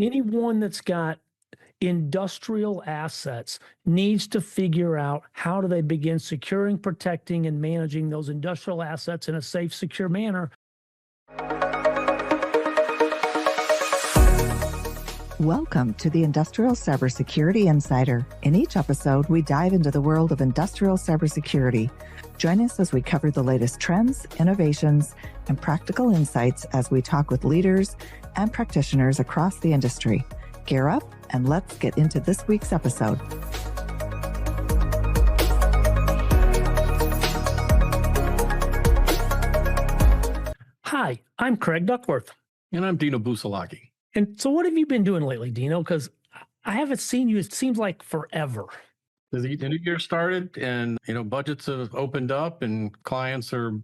Anyone that's got industrial assets needs to figure out how do they begin securing, protecting, and managing those industrial assets in a safe, secure manner. Welcome to the Industrial Cybersecurity Insider. In each episode, we dive into the world of industrial cybersecurity. Join us as we cover the latest trends, innovations, and practical insights as we talk with leaders and practitioners across the industry. Gear up and let's get into this week's episode. Hi, I'm Craig Duckworth. And I'm Dino Busalaki. And so what have you been doing lately, Dino? Because I haven't seen you, it seems like forever. The new year started and, budgets have opened up and clients are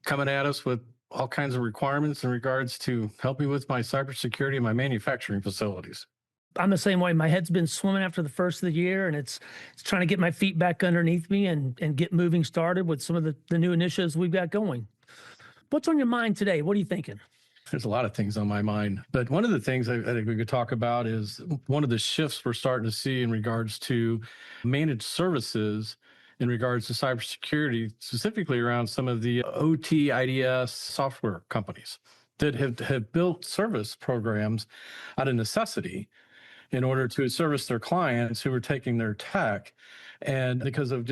coming at us with all kinds of requirements in regards to help me with my cybersecurity and my manufacturing facilities. I'm the same way. My head's been swimming after the first of the year, and it's trying to get my feet back underneath me and get moving started with some of the new initiatives we've got going. What's on your mind today? What are you thinking? There's a lot of things on my mind, but one of the things I think we could talk about is one of the shifts we're starting to see in regards to managed services in regards to cybersecurity, specifically around some of the OT IDS software companies that have built service programs out of necessity in order to service their clients who were taking their tech. And because of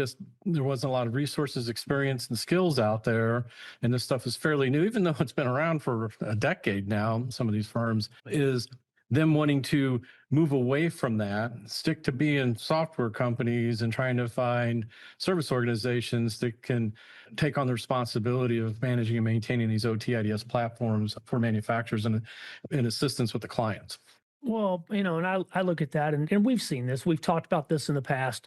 there wasn't a lot of resources, experience, and skills out there, and this stuff is fairly new, even though it's been around for a decade now, some of these firms, is them wanting to move away from that, stick to being software companies and trying to find service organizations that can take on the responsibility of managing and maintaining these OT IDS platforms for manufacturers and in assistance with the clients. Well, and I look at that, and we've seen this. We've talked about this in the past.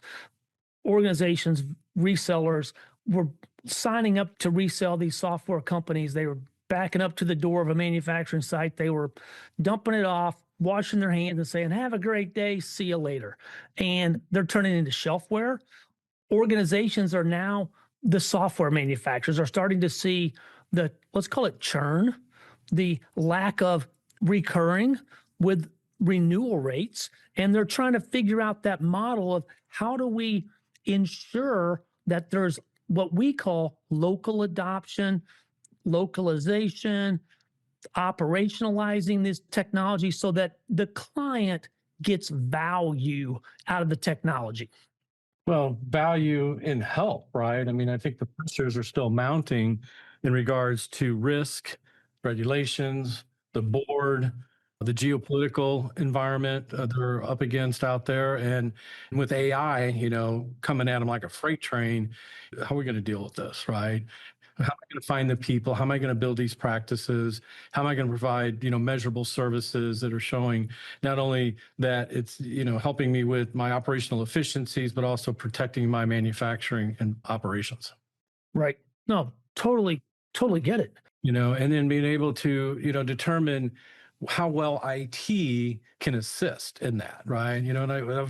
Organizations, resellers were signing up to resell these software companies. They were backing up to the door of a manufacturing site. They were dumping it off, washing their hands and saying, have a great day, see you later. And they're turning into shelfware. Organizations are now, the software manufacturers are starting to see let's call it churn, the lack of recurring with renewal rates. And they're trying to figure out that model of how do we ensure that there's what we call local adoption, localization, operationalizing this technology so that the client gets value out of the technology. Well, value and help, right? I mean, I think the pressures are still mounting in regards to risk, regulations, the board, the geopolitical environment they're up against out there. And with AI, coming at them like a freight train, how are we going to deal with this, right? How am I going to find the people? How am I going to build these practices? How am I going to provide, measurable services that are showing not only that it's, helping me with my operational efficiencies, but also protecting my manufacturing and operations. Right. No, totally get it. And then being able to, determine how well IT can assist in that, right? And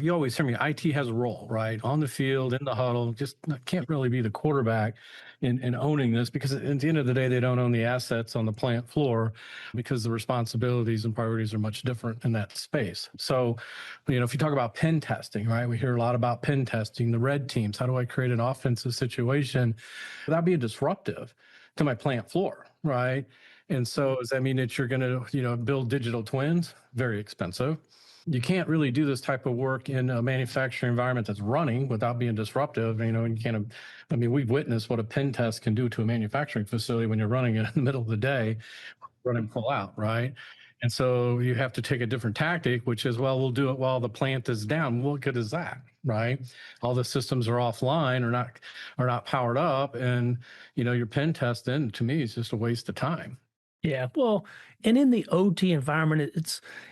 you always hear me, IT has a role, right? On the field, in the huddle, just can't really be the quarterback in owning this, because at the end of the day, they don't own the assets on the plant floor because the responsibilities and priorities are much different in that space. So, if you talk about pen testing, right? We hear a lot about pen testing, the red teams. How do I create an offensive situation without being disruptive to my plant floor, right? And so does that mean that you're going to, build digital twins? Very expensive. You can't really do this type of work in a manufacturing environment that's running without being disruptive. And you can't, we've witnessed what a pen test can do to a manufacturing facility when you're running it in the middle of the day, running full out, right? And so you have to take a different tactic, which is, well, we'll do it while the plant is down. What good is that, right? All the systems are offline or not powered up, and your pen testing, to me, is just a waste of time. Yeah, well, and in the OT environment,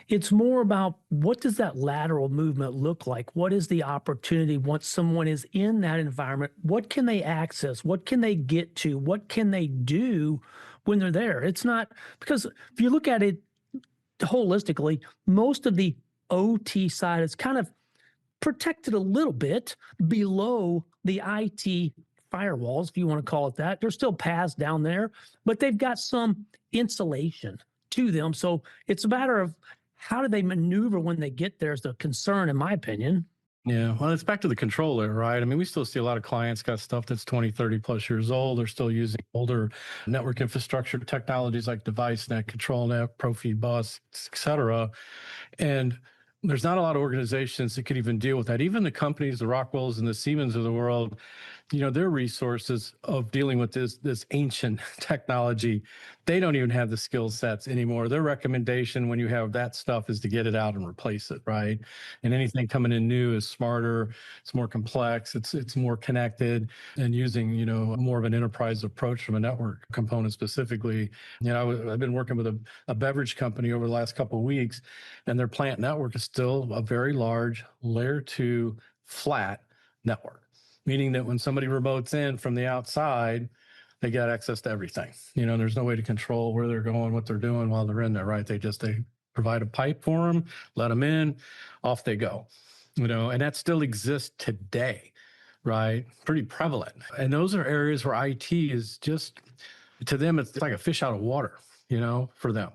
it's more about what does that lateral movement look like? What is the opportunity once someone is in that environment? What can they access? What can they get to? What can they do when they're there? It's not, because if you look at it holistically, most of the OT side is kind of protected a little bit below the IT firewalls, if you want to call it that. There's still paths down there, but they've got some insulation to them. So it's a matter of how do they maneuver when they get there is the concern, in my opinion. Yeah, well, it's back to the controller, right? I mean, we still see a lot of clients got stuff that's 20, 30 plus years old. They're still using older network infrastructure technologies like DeviceNet, ControlNet, Profibus, et cetera. And there's not a lot of organizations that could even deal with that. Even the companies, the Rockwells and the Siemens of the world, their resources of dealing with this ancient technology, they don't even have the skill sets anymore. Their recommendation when you have that stuff is to get it out and replace it, right? And anything coming in new is smarter, it's more complex, it's more connected, and using more of an enterprise approach from a network component specifically. I've been working with a beverage company over the last couple of weeks, and their plant network is still a very large layer 2 flat network, meaning that when somebody remotes in from the outside, they got access to everything. There's no way to control where they're going, what they're doing while they're in there, right? They provide a pipe for them, let them in, off they go. And that still exists today, right? Pretty prevalent. And those are areas where IT is just, to them, it's like a fish out of water, for them.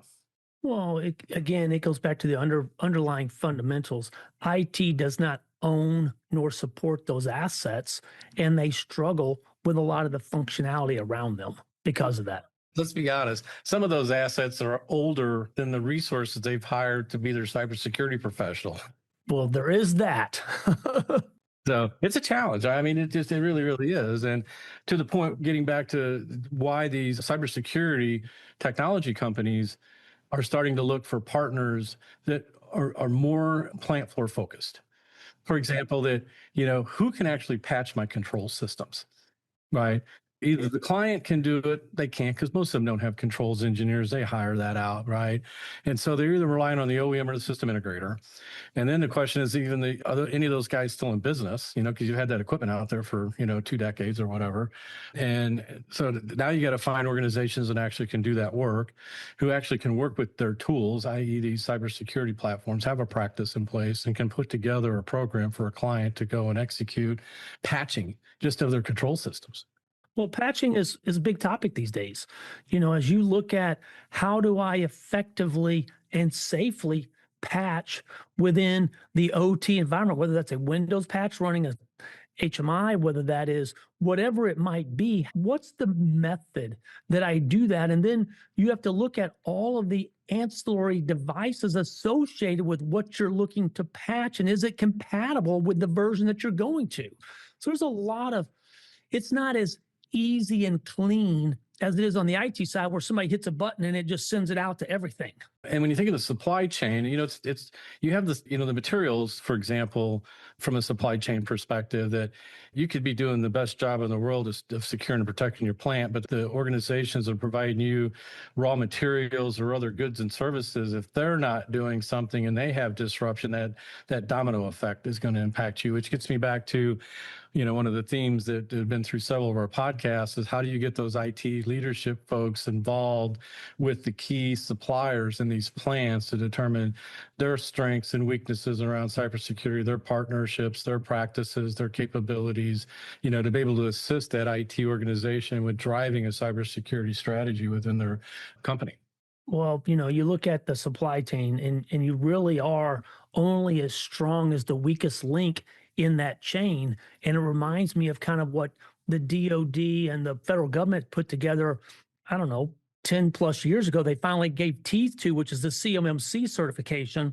Well, it goes back to the underlying fundamentals. IT does not own nor support those assets, and they struggle with a lot of the functionality around them because of that. Let's be honest. Some of those assets are older than the resources they've hired to be their cybersecurity professional. Well, there is that. So it's a challenge. I mean, it really, really is. And to the point, getting back to why these cybersecurity technology companies are starting to look for partners that are more plant floor focused. For example, that, who can actually patch my control systems, right? Either the client can do it, they can't, because most of them don't have controls engineers. They hire that out, right? And so they're either relying on the OEM or the system integrator. And then the question is, even any of those guys still in business, because you've had that equipment out there for, 2 decades or whatever. And so now you got to find organizations that actually can do that work, who actually can work with their tools, i.e. these cybersecurity platforms, have a practice in place and can put together a program for a client to go and execute patching just of their control systems. Well, patching is a big topic these days. As you look at how do I effectively and safely patch within the OT environment, whether that's a Windows patch running a HMI, whether that is whatever it might be, what's the method that I do that? And then you have to look at all of the ancillary devices associated with what you're looking to patch, and is it compatible with the version that you're going to? So there's a lot of, it's not as easy and clean as it is on the IT side, where somebody hits a button and it just sends it out to everything. And when you think of the supply chain, it's you have this, the materials, for example, from a supply chain perspective, that you could be doing the best job in the world of securing and protecting your plant, but the organizations that are providing you raw materials or other goods and services, if they're not doing something and they have disruption, that domino effect is going to impact you, which gets me back to, one of the themes that have been through several of our podcasts is, how do you get those IT leadership folks involved with the key suppliers in these plants to determine their strengths and weaknesses around cybersecurity, their partnerships, their practices, their capabilities, to be able to assist that IT organization with driving a cybersecurity strategy within their company. Well, you look at the supply chain and you really are only as strong as the weakest link in that chain. And it reminds me of kind of what the DoD and the federal government put together, 10 plus years ago. They finally gave teeth to, which is the CMMC certification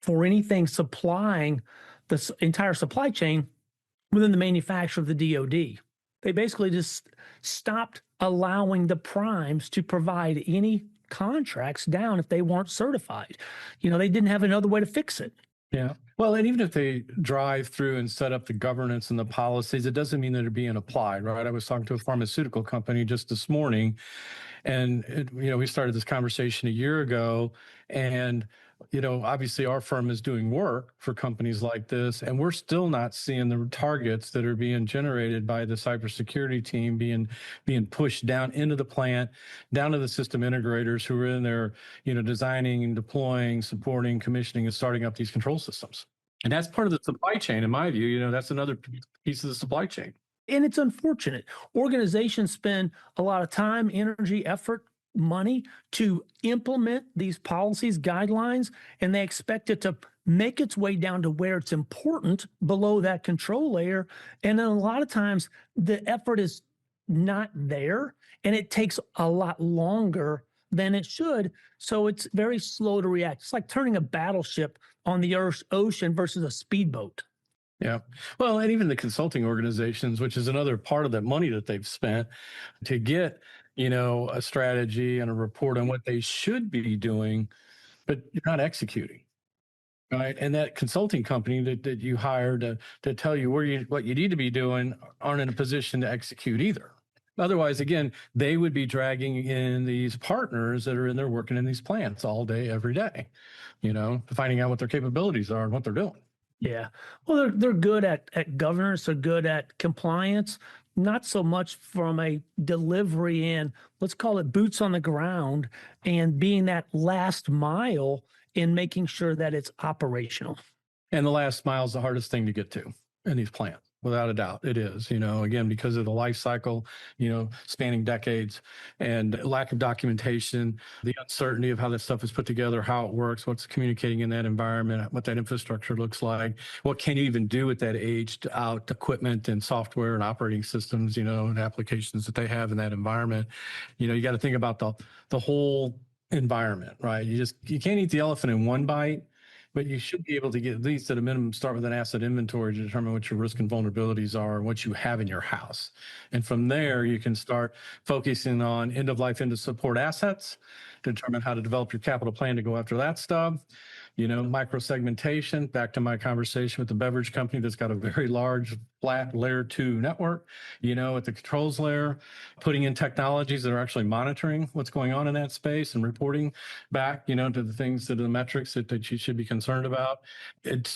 for anything supplying the entire supply chain within the manufacturer of the DoD. They basically just stopped allowing the primes to provide any contracts down if they weren't certified. They didn't have another way to fix it. Yeah. Well, and even if they drive through and set up the governance and the policies, it doesn't mean that they're being applied, right? I was talking to a pharmaceutical company just this morning, and we started this conversation a year ago, and obviously our firm is doing work for companies like this, and we're still not seeing the targets that are being generated by the cybersecurity team being pushed down into the plant, down to the system integrators who are in there, designing and deploying, supporting, commissioning, and starting up these control systems. And that's part of the supply chain, in my view. That's another piece of the supply chain. And it's unfortunate. Organizations spend a lot of time, energy, effort money to implement these policies, guidelines, and they expect it to make its way down to where it's important below that control layer. And then a lot of times the effort is not there and it takes a lot longer than it should. So it's very slow to react. It's like turning a battleship on the ocean versus a speedboat. Yeah. Well, and even the consulting organizations, which is another part of that money that they've spent to get, a strategy and a report on what they should be doing, but you're not executing. Right. And that consulting company that you hired to tell you what you need to be doing aren't in a position to execute either. Otherwise, again, they would be dragging in these partners that are in there working in these plants all day, every day, finding out what their capabilities are and what they're doing. Yeah. Well, they're good at governance, they're good at compliance, not so much from a delivery and let's call it boots on the ground and being that last mile in making sure that it's operational. And the last mile is the hardest thing to get to in these plants. Without a doubt, it is, again, because of the life cycle, spanning decades and lack of documentation, the uncertainty of how that stuff is put together, how it works, what's communicating in that environment, what that infrastructure looks like, what can you even do with that aged out equipment and software and operating systems, and applications that they have in that environment. You got to think about the whole environment, right? You can't eat the elephant in one bite. But you should be able to get at least at a minimum start with an asset inventory to determine what your risk and vulnerabilities are and what you have in your house. And from there, you can start focusing on end of life, end of support assets, determine how to develop your capital plan to go after that stuff. Microsegmentation, back to my conversation with the beverage company that's got a very large flat layer 2 network, at the controls layer, putting in technologies that are actually monitoring what's going on in that space and reporting back, to the things that are the metrics that you should be concerned about. And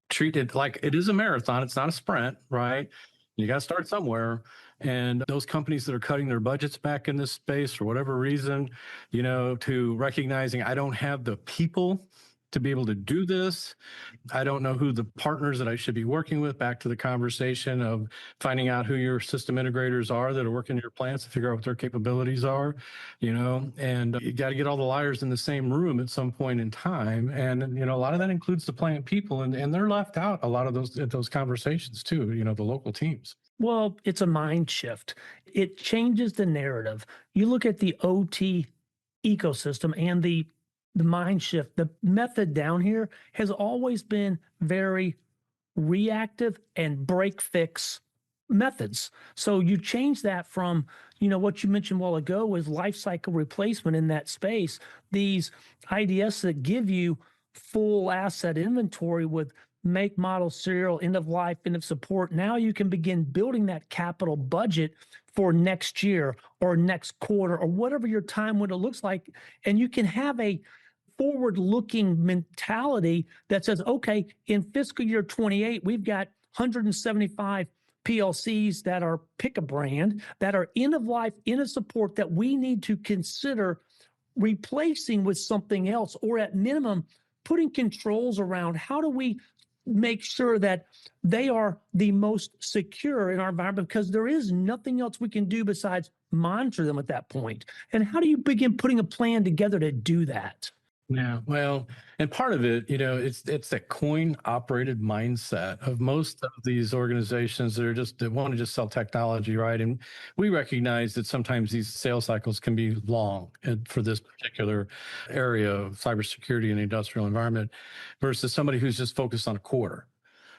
treat it like it is a marathon. It's not a sprint, right? You got to start somewhere. And those companies that are cutting their budgets back in this space for whatever reason, to recognizing I don't have the people to be able to do this. I don't know who the partners that I should be working with. Back to the conversation of finding out who your system integrators are that are working in your plants to figure out what their capabilities are, and you got to get all the liars in the same room at some point in time. And, a lot of that includes the plant people and they're left out a lot of those conversations too, the local teams. Well, it's a mind shift. It changes the narrative. You look at the OT ecosystem and the mind shift. The method down here has always been very reactive and break fix methods. So you change that from, what you mentioned a while ago was life cycle replacement in that space. These IDS that give you full asset inventory with make, model, serial, end of life, end of support. Now you can begin building that capital budget for next year or next quarter or whatever your time window looks like. And you can have a forward-looking mentality that says, okay, in fiscal year 28, we've got 175 PLCs that are, pick a brand, that are end of life, end of support that we need to consider replacing with something else, or at minimum, putting controls around how do we make sure that they are the most secure in our environment, because there is nothing else we can do besides monitor them at that point. And how do you begin putting a plan together to do that? Yeah, well, and part of it, it's that coin operated mindset of most of these organizations that want to just sell technology, right? And we recognize that sometimes these sales cycles can be long for this particular area of cybersecurity and industrial environment versus somebody who's just focused on a quarter,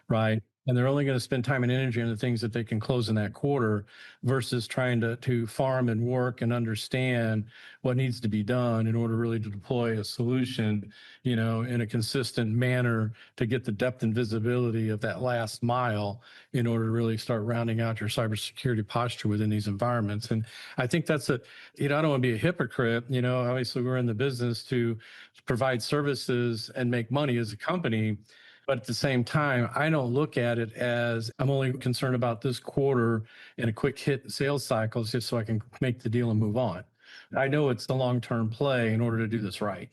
right? And they're only going to spend time and energy on the things that they can close in that quarter versus trying to farm and work and understand what needs to be done in order really to deploy a solution, in a consistent manner to get the depth and visibility of that last mile in order to really start rounding out your cybersecurity posture within these environments. And I think that's I don't want to be a hypocrite. Obviously we're in the business to provide services and make money as a company. But at the same time, I don't look at it as I'm only concerned about this quarter and a quick hit sales cycles just so I can make the deal and move on. I know it's the long-term play in order to do this right.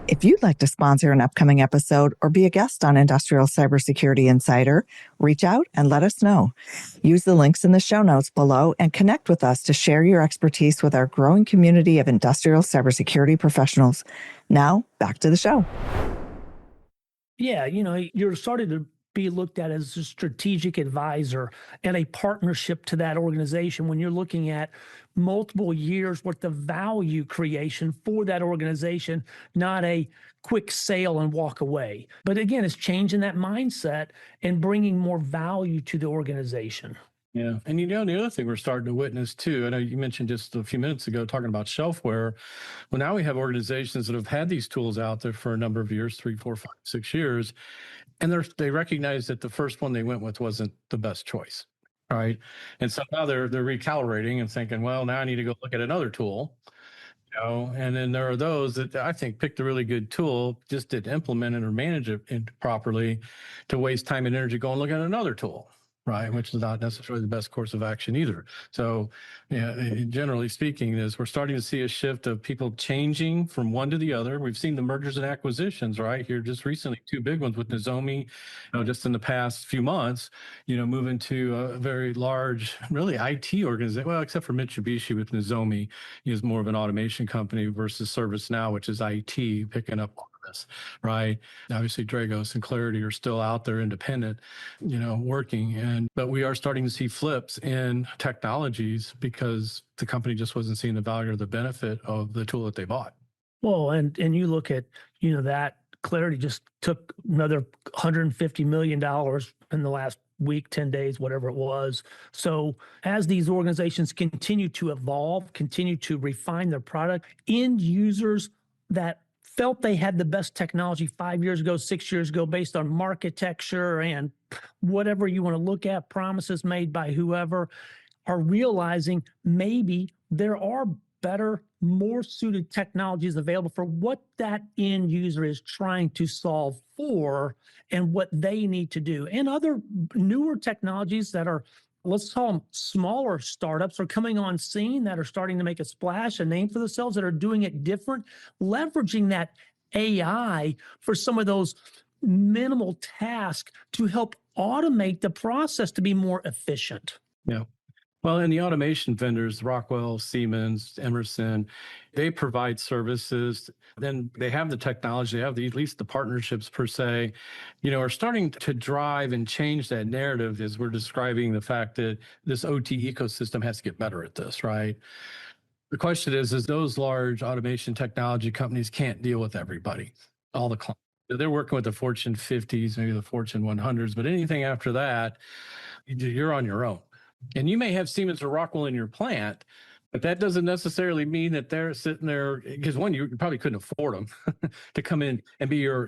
If you'd like to sponsor an upcoming episode or be a guest on Industrial Cybersecurity Insider, reach out and let us know. Use the links in the show notes below and connect with us to share your expertise with our growing community of industrial cybersecurity professionals. Now, back to the show. Yeah, you're starting to be looked at as a strategic advisor and a partnership to that organization when you're looking at multiple years worth of value creation for that organization, not a quick sale and walk away. But again, it's changing that mindset and bringing more value to the organization. Yeah. And the other thing we're starting to witness too, I know you mentioned just a few minutes ago talking about Shelfware. Well, now we have organizations that have had these tools out there for a number of years, 3, 4, 5, 6 years. And they recognize that the first one they went with wasn't the best choice. Right. And so now they're recalibrating and thinking, well, now I need to go look at another tool. And then there are those that I think picked a really good tool, just didn't implement it or manage it properly, to waste time and energy going look at another tool, right? Which is not necessarily the best course of action either. So, generally speaking, we're starting to see a shift of people changing from one to the other. We've seen the mergers and acquisitions, right? Here just recently, 2 big ones with Nozomi, just in the past few months, moving to a very large, really IT organization. Well, except for Mitsubishi with Nozomi, is more of an automation company versus ServiceNow, which is IT picking up all of this, right? Obviously, Dragos and Clarity are still out there independent, working. But we are starting to see flips in technologies because the company just wasn't seeing the value or the benefit of the tool that they bought. Well, and you look at, that Clarity just took another $150 million in the last week, 10 days, whatever it was. So as these organizations continue to evolve, continue to refine their product, end users that felt they had the best technology 5 years ago, 6 years ago, based on architecture and whatever you want to look at, promises made by whoever, are realizing maybe there are better, more suited technologies available for what that end user is trying to solve for and what they need to do. And other newer technologies that are, let's call them smaller startups, are coming on scene that are starting to make a splash, a name for themselves, that are doing it different, leveraging that AI for some of those minimal tasks to help automate the process to be more efficient. Yeah. Well, and the automation vendors, Rockwell, Siemens, Emerson, they provide services. Then they have the technology, they have at least the partnerships per se, are starting to drive and change that narrative as we're describing the fact that this OT ecosystem has to get better at this, right? The question is those large automation technology companies can't deal with everybody, all the clients. They're working with the Fortune 50s, maybe the Fortune 100s, but anything after that, you're on your own. And you may have Siemens or Rockwell in your plant, but that doesn't necessarily mean that they're sitting there, because one, you probably couldn't afford them to come in and be your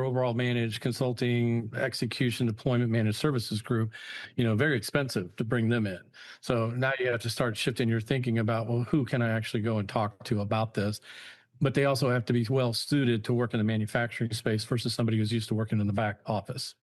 overall managed consulting, execution, deployment, managed services group, very expensive to bring them in. So now you have to start shifting your thinking about, well, who can I actually go and talk to about this? But they also have to be well suited to work in the manufacturing space versus somebody who's used to working in the back office.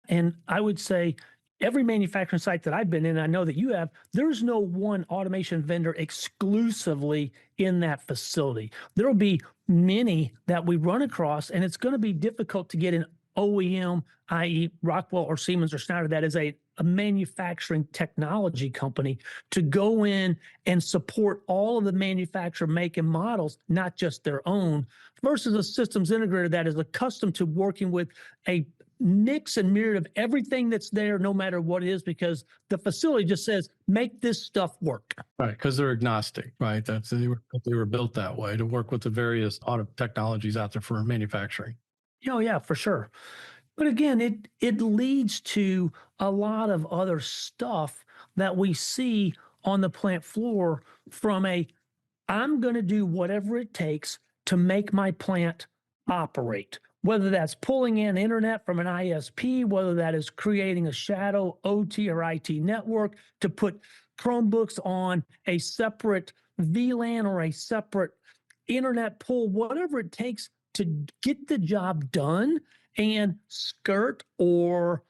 And I would say every manufacturing site that I've been in, I know that you have, there's no one automation vendor exclusively in that facility. There will be many that we run across, and it's going to be difficult to get an OEM, i.e. Rockwell or Siemens or Schneider, that is a manufacturing technology company, to go in and support all of the manufacturer make and models, not just their own, versus a systems integrator that is accustomed to working with a mix and myriad of everything that's there, no matter what it is, because the facility just says, make this stuff work. Right, because they're agnostic, right? They were built that way to work with the various auto technologies out there for manufacturing. Oh, yeah, for sure. But again, it leads to a lot of other stuff that we see on the plant floor from I'm going to do whatever it takes to make my plant operate, whether that's pulling in internet from an ISP, whether that is creating a shadow OT or IT network to put Chromebooks on a separate VLAN or a separate internet pull, whatever it takes to get the job done and skirt or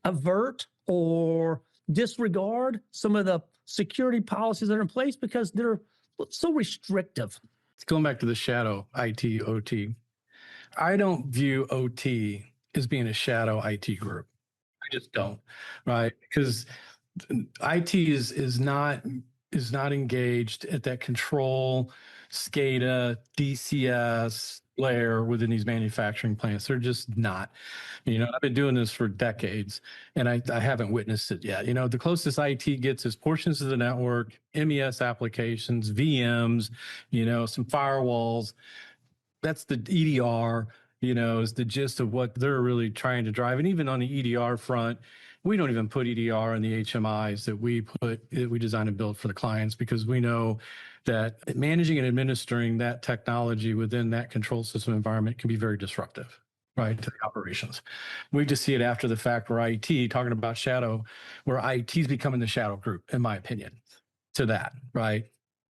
avert or disregard some of the security policies that are in place because they're so restrictive. It's going back to the shadow IT, OT. I don't view OT as being a shadow IT group. I just don't, right? Because IT is not engaged at that control, SCADA, DCS layer within these manufacturing plants. They're just not. I've been doing this for decades, and I haven't witnessed it yet. The closest IT gets is portions of the network, MES applications, VMs, some firewalls. That's the EDR, is the gist of what they're really trying to drive. And even on the EDR front, we don't even put EDR in the HMIs that we design and build for the clients, because we know that managing and administering that technology within that control system environment can be very disruptive, right, to the operations. We just see it after the fact where IT, talking about shadow, where IT is becoming the shadow group, in my opinion, to that, right?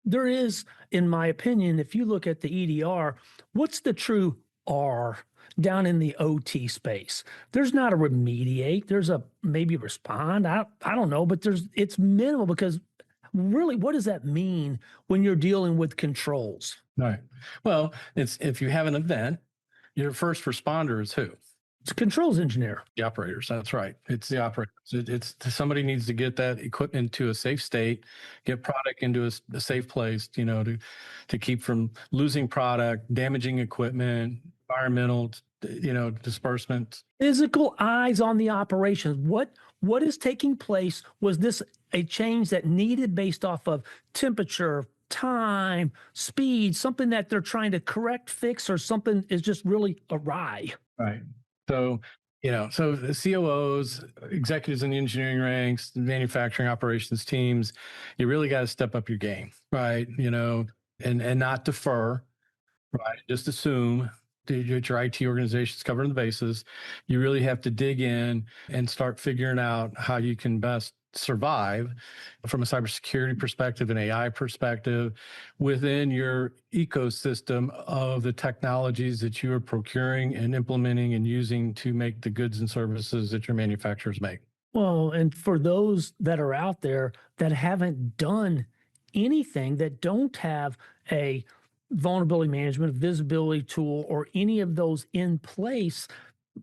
There is, in my opinion, if you look at the EDR, what's the true R down in the OT space? There's not a remediate. There's a maybe respond. I don't know, but it's minimal, because really, what does that mean when you're dealing with controls? Right. Well, it's if you have an event, your first responder is who? It's a controls engineer. The operators. That's right. It's the operators. It's somebody needs to get that equipment to a safe state, get product into a safe place, to keep from losing product, damaging equipment, environmental, disbursements. Physical eyes on the operations. What is taking place? Was this a change that needed based off of temperature, time, speed, something that they're trying to correct, fix, or something is just really awry? Right. So, so the COOs, executives in the engineering ranks, the manufacturing operations teams, you really got to step up your game, right? And not defer, right? Just assume that your IT organization's covering the bases. You really have to dig in and start figuring out how you can best survive from a cybersecurity perspective and AI perspective within your ecosystem of the technologies that you are procuring and implementing and using to make the goods and services that your manufacturers make. Well, and for those that are out there that haven't done anything, that don't have a vulnerability management, visibility tool, or any of those in place,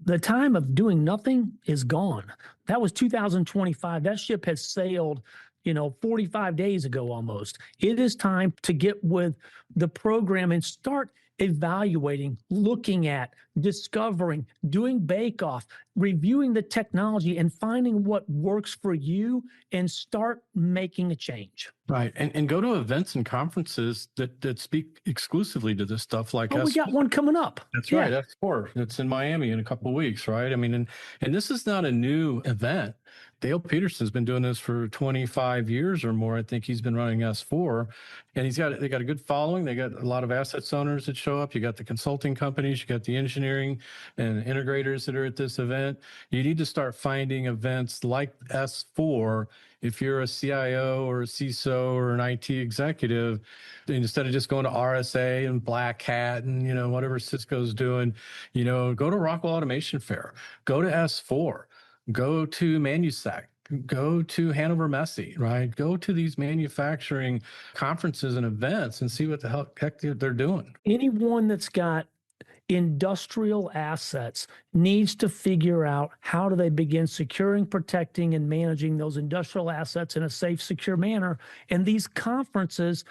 the time of doing nothing is gone. That was 2025. That ship has sailed, 45 days ago almost. It is time to get with the program and start evaluating, looking at, discovering, doing bake-off, reviewing the technology, and finding what works for you, and start making a change. Right. And go to events and conferences that speak exclusively to this stuff, like we got one coming up. That's right. S4. That's in Miami in a couple of weeks, right? I mean, and this is not a new event. Dale Peterson's been doing this for 25 years or more. I think he's been running S4, and they got a good following. They got a lot of assets owners that show up. You got the consulting companies, you got the engineering and integrators that are at this event. You need to start finding events like S4 if you're a CIO or a CISO or an IT executive, instead of just going to RSA and Black Hat and whatever Cisco's doing, go to Rockwell Automation Fair, go to S4. Go to Manusec, go to Hanover Messe, right? Go to these manufacturing conferences and events and see what the heck they're doing. Anyone that's got industrial assets needs to figure out how do they begin securing, protecting, and managing those industrial assets in a safe, secure manner. And these conferences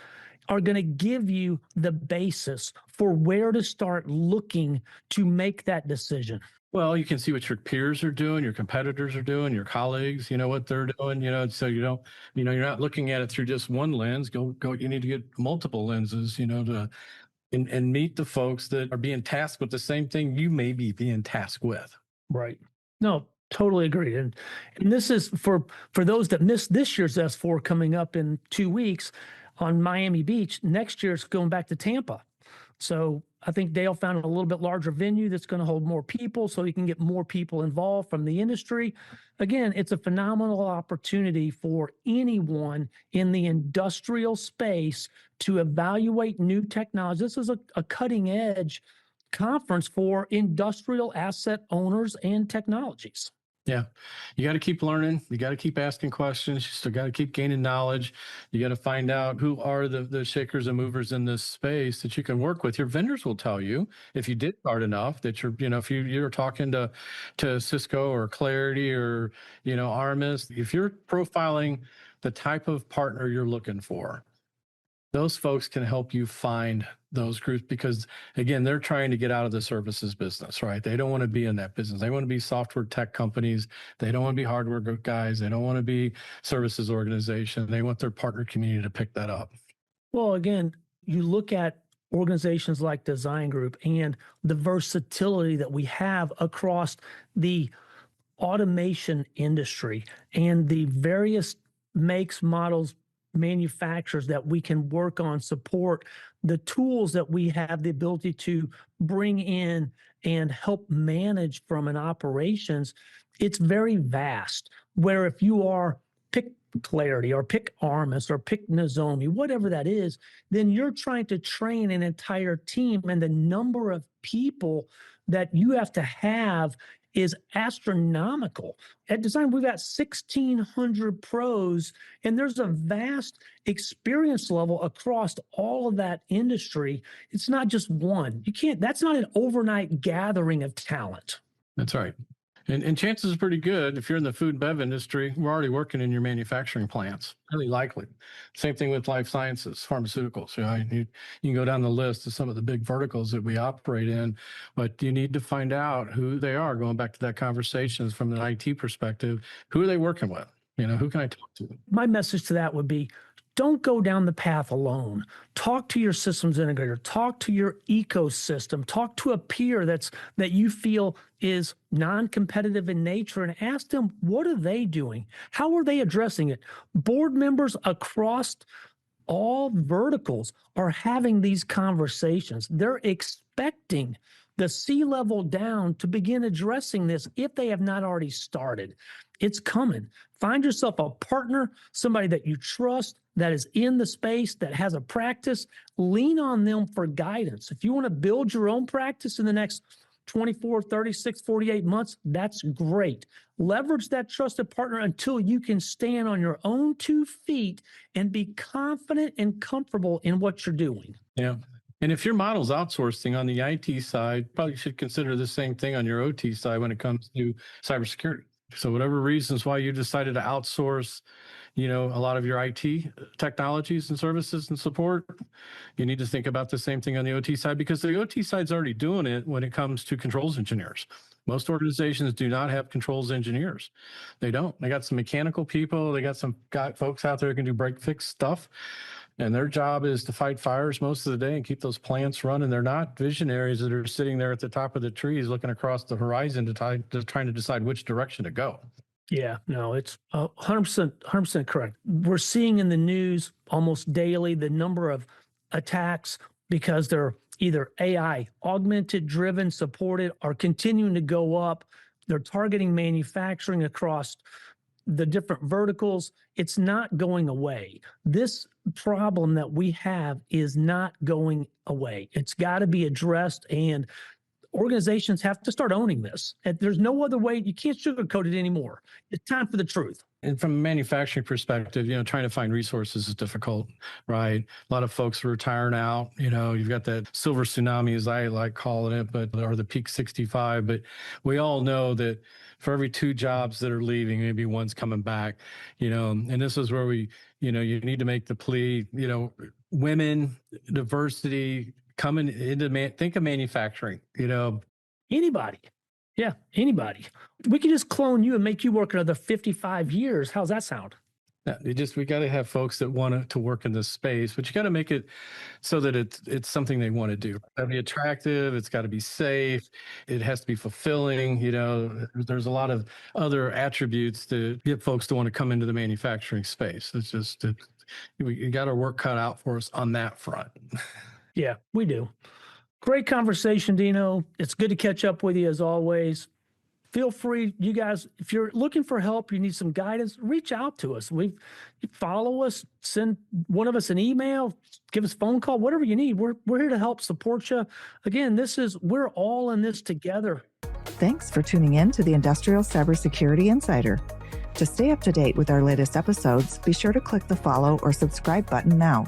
are going to give you the basis for where to start looking to make that decision. Well, you can see what your peers are doing, your competitors are doing, your colleagues, what they're doing, so you're not looking at it through just one lens. You need to get multiple lenses, and meet the folks that are being tasked with the same thing you may be being tasked with. Right. No, totally agree. And this is for those that missed this year's S4 coming up in 2 weeks on Miami Beach. Next year it's going back to Tampa. So I think Dale found a little bit larger venue that's going to hold more people, so he can get more people involved from the industry. Again, it's a phenomenal opportunity for anyone in the industrial space to evaluate new technology. This is a cutting edge conference for industrial asset owners and technologies. Yeah. You got to keep learning. You got to keep asking questions. You still got to keep gaining knowledge. You got to find out who are the shakers and movers in this space that you can work with. Your vendors will tell you if you did hard enough that if you're talking to Cisco or Clarity or, Armis, if you're profiling the type of partner you're looking for, those folks can help you find those groups because, again, they're trying to get out of the services business, right? They don't want to be in that business. They want to be software tech companies. They don't want to be hardware guys. They don't want to be services organization. They want their partner community to pick that up. Well, again, you look at organizations like Design Group and the versatility that we have across the automation industry and the various makes, models, manufacturers that we can work on, support, the tools that we have the ability to bring in and help manage from an operations. It's very vast. Where if you are pick Clarity or pick Armis or pick Nozomi, whatever that is, then you're trying to train an entire team, and the number of people that you have to have is astronomical. At Design, we've got 1,600 pros, and there's a vast experience level across all of that industry. It's not just one. That's not an overnight gathering of talent. That's right. And chances are pretty good if you're in the food and bev industry, we're already working in your manufacturing plants, really likely. Same thing with life sciences, pharmaceuticals. You can go down the list of some of the big verticals that we operate in, but you need to find out who they are. Going back to that conversation from an IT perspective, who are they working with? Who can I talk to? My message to that would be, don't go down the path alone. Talk to your systems integrator, talk to your ecosystem, talk to a peer that you feel is non-competitive in nature, and ask them, what are they doing? How are they addressing it? Board members across all verticals are having these conversations. They're expecting the C-level down to begin addressing this if they have not already started. It's coming. Find yourself a partner, somebody that you trust, that is in the space, that has a practice. Lean on them for guidance. If you want to build your own practice in the next 24, 36, 48 months, that's great. Leverage that trusted partner until you can stand on your own 2 feet and be confident and comfortable in what you're doing. Yeah. And if your model's outsourcing on the IT side, probably should consider the same thing on your OT side when it comes to cybersecurity. So whatever reasons why you decided to outsource, a lot of your IT technologies and services and support, you need to think about the same thing on the OT side, because the OT side's already doing it when it comes to controls engineers. Most organizations do not have controls engineers. They don't. They got some mechanical people. They got folks out there who can do break fix stuff. And their job is to fight fires most of the day and keep those plants running. They're not visionaries that are sitting there at the top of the trees looking across the horizon trying to decide which direction to go. Yeah, no, it's 100% correct. We're seeing in the news almost daily the number of attacks because they're either AI augmented, driven, supported, are continuing to go up. They're targeting manufacturing across the different verticals. It's not going away. This problem that we have is not going away. It's got to be addressed, and organizations have to start owning this. And there's no other way. You can't sugarcoat it anymore. It's time for the truth. And from a manufacturing perspective, trying to find resources is difficult, right? A lot of folks are retiring out. You've got that silver tsunami, as I like calling it, or the peak 65. But we all know that for every 2 jobs that are leaving, maybe one's coming back, and this is where you need to make the plea, women, diversity, coming into think of manufacturing, Anybody. Yeah, anybody. We can just clone you and make you work another 55 years. How's that sound? Yeah, we got to have folks that want to work in this space, but you got to make it so that it's something they want to do. It's got to be attractive. It's got to be safe. It has to be fulfilling. There's a lot of other attributes to get folks to want to come into the manufacturing space. It's just, we got our work cut out for us on that front. Yeah, we do. Great conversation, Dino. It's good to catch up with you as always. Feel free, you guys, if you're looking for help, you need some guidance, reach out to us. Follow us, send one of us an email, give us a phone call, whatever you need. We're here to help support you. Again, we're all in this together. Thanks for tuning in to the Industrial Cybersecurity Insider. To stay up to date with our latest episodes, be sure to click the follow or subscribe button now.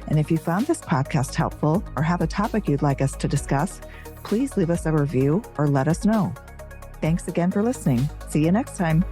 And if you found this podcast helpful or have a topic you'd like us to discuss, please leave us a review or let us know. Thanks again for listening. See you next time.